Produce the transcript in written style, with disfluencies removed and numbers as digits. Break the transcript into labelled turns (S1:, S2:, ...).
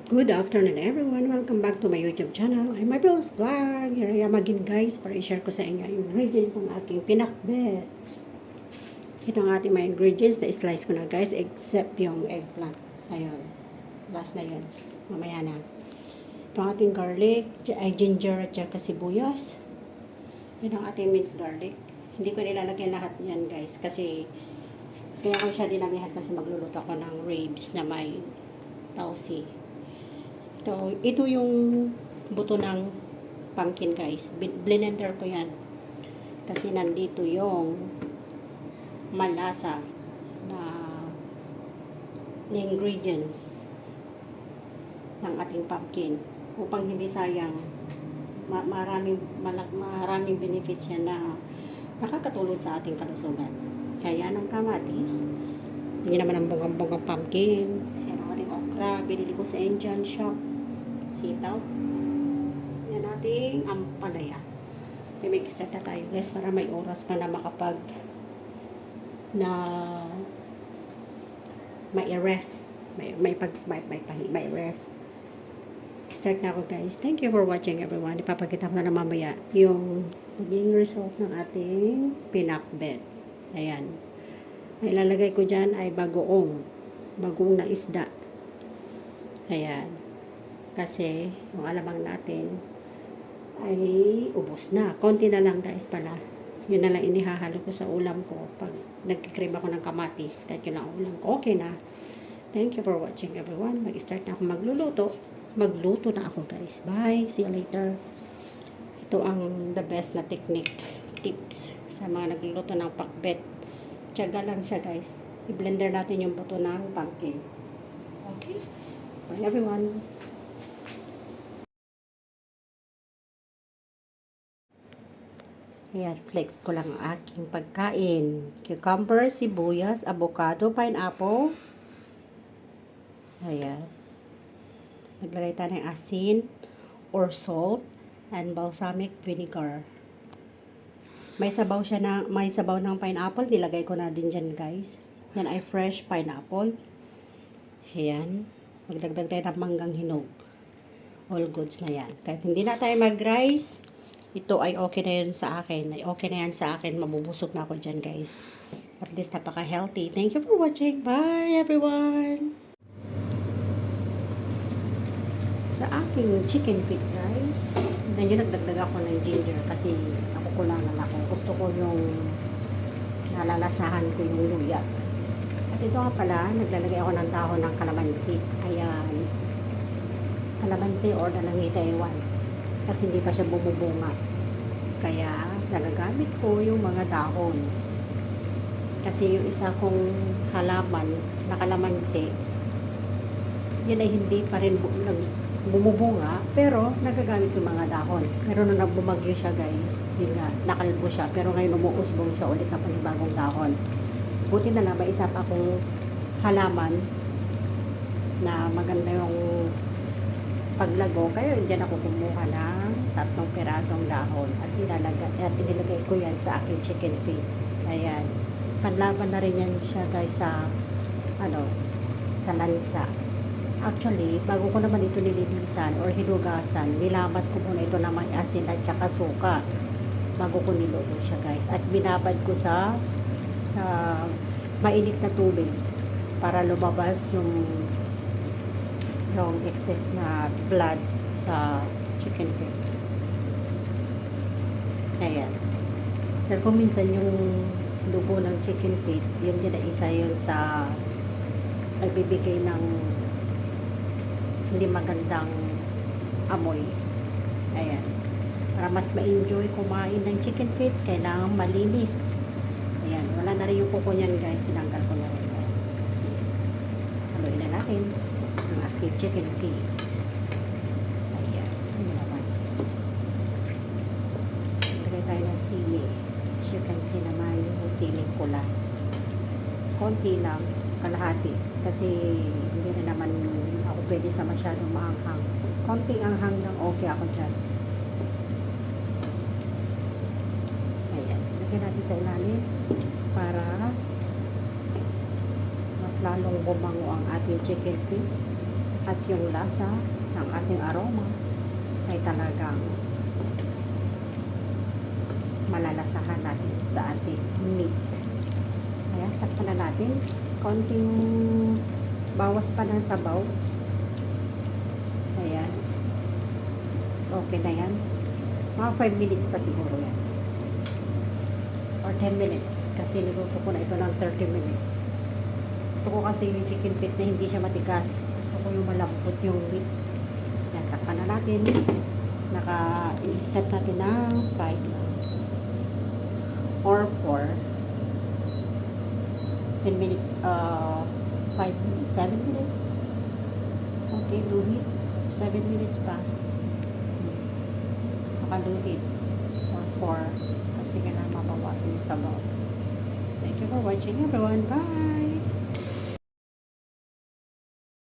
S1: Good afternoon everyone. Welcome back to my YouTube channel. I'm Mabel's Vlog. Here I am again guys para i-share ko sa inyo yung ingredients ng aking pinakbet. Ito ang ating mga ingredients na slice ko na guys except yung eggplant. Ayun. Last na yun. Mamaya na. Ito ang ating garlic, ginger at saka sibuyas. Ito ang ating minced garlic. Hindi ko nilalagyan lahat yan guys kasi kaya ko siya dinamihan kasi magluluto ako ng ribs na may tausi. Ito yung buto ng pumpkin guys. Blender ko yan. Kasi nandito yung malasa na ingredients ng ating pumpkin. Upang hindi sayang, maraming benefits yan na nakakatulong sa ating kalusugan. Kaya yan ang kamatis. Hindi naman ang bungang-bungang pumpkin. Yan ang ating okra. Binili ko sa Indian shop. Sitaw. Yan ating ampalaya. May start na tayo guys para may oras pa na makapag may rest. May rest. Start na ako guys. Thank you for watching everyone. Ipapakita ko na mamaya yung maging result ng ating pinakbet. Ayan. Ang ilalagay ko dyan ay bagoong na isda. Ayan. Kasi yung alamang natin ay ubos na. Konti na lang guys pala. Yun na lang inihahalo ko sa ulam ko. Pag nagkikrib ako ng kamatis, kahit yun lang ulam ko, okay na. Thank you for watching everyone. Mag-start na ako magluluto. Magluto na ako guys. Bye. See you later. Ito ang the best na technique, tips sa mga nagluluto ng pakbet. Tiyaga lang siya guys. I-blender natin yung buto ng pumpkin. Okay? Bye everyone. Ayan, flex ko lang ang aking pagkain. Cucumber, sibuyas, avocado, pineapple. Ayan. Naglagay tayo ng asin or salt and balsamic vinegar. May sabaw ng pineapple. Nilagay ko na din dyan guys. Yan ay fresh pineapple. Ayan. Magdagdag tayo ng manggang hinog. All goods na yan. Kahit hindi na tayo mag-rice, ito ay okay na yun sa akin. Ay okay na yan sa akin. Mabubusog na ako dyan guys. At least napaka-healthy. Thank you for watching. Bye everyone! Sa aking chicken feet guys, then yun nagdagdag ako ng ginger kasi nakukulangan ako. Gusto ko yung nalalasahan ko yung luya. At ito nga pala, naglalagay ako ng dahon ng kalamansi. Ayan. Kalamansi or dalangita ewan. Kasi hindi pa siya bumubunga. Kaya, nagagamit ko yung mga dahon. Kasi yung isa kong halaman na kalamansi, yan ay hindi pa rin bumubunga, pero nagagamit yung mga dahon. Pero nung nagbumagyo siya guys, yun nga, nakalbo siya. Pero ngayon umuusbong siya ulit na panibagong dahon. Buti na lang, may isa pa akong halaman na maganda yung paglago, kaya dyan ako kumuha ng 3 pirasong dahon at inilagay ko yan sa aking chicken feet. Ayan. Panlaban na rin yan siya guys sa sa lansa. Actually, bago ko naman ito nililisan or hinugasan, nilamas ko muna ito na may asin at saka suka bago ko niluto siya guys. At binabad ko sa mainit na tubig para lumabas yung excess na blood sa chicken feet. Ayan. Pero kung minsan yung dugo ng chicken feet, yun din na isa yun sa nagbibigay ng hindi magandang amoy. Ayan. Para mas ma-enjoy kumain ng chicken feet, kailangan malinis. Ayan. Wala na rin yung kuko niyan guys. Sinanggal ko na rin. Kasi, haluin na natin ang ating chicken feet. Ayan. Ano naman. Lagay tayo ng sili. As you can see naman yung siling pula. Konti lang. Kalahati. Kasi hindi na naman ako pwede sa masyadong maanghang. Konting anghang lang okay ako dyan. Ayan. Lagyan natin sa ilalim para mas lalong bumango ang ating chicken feet. at yung lasa ng ating aroma ay talagang malalasahan natin sa ating meat. Ayan, takpan na natin. Konting bawas pa ng sabaw. Ayan. Okay na yan. Mga 5 minutes pa siguro yan. Or 10 minutes. Kasi niluto ko na ito ng 30 minutes. Gusto ko kasi yung chicken feet na hindi siya matigas. Gusto ko yung malambot yung meat. Ayan, takpan na natin. I-set natin ng 5 or 4 10 minutes 5 minutes 7 minutes okay, luhit 7 minutes pa nakaluhit or 4 kasi kailangan mabawasan yung sabaw. Thank you for watching everyone. Bye!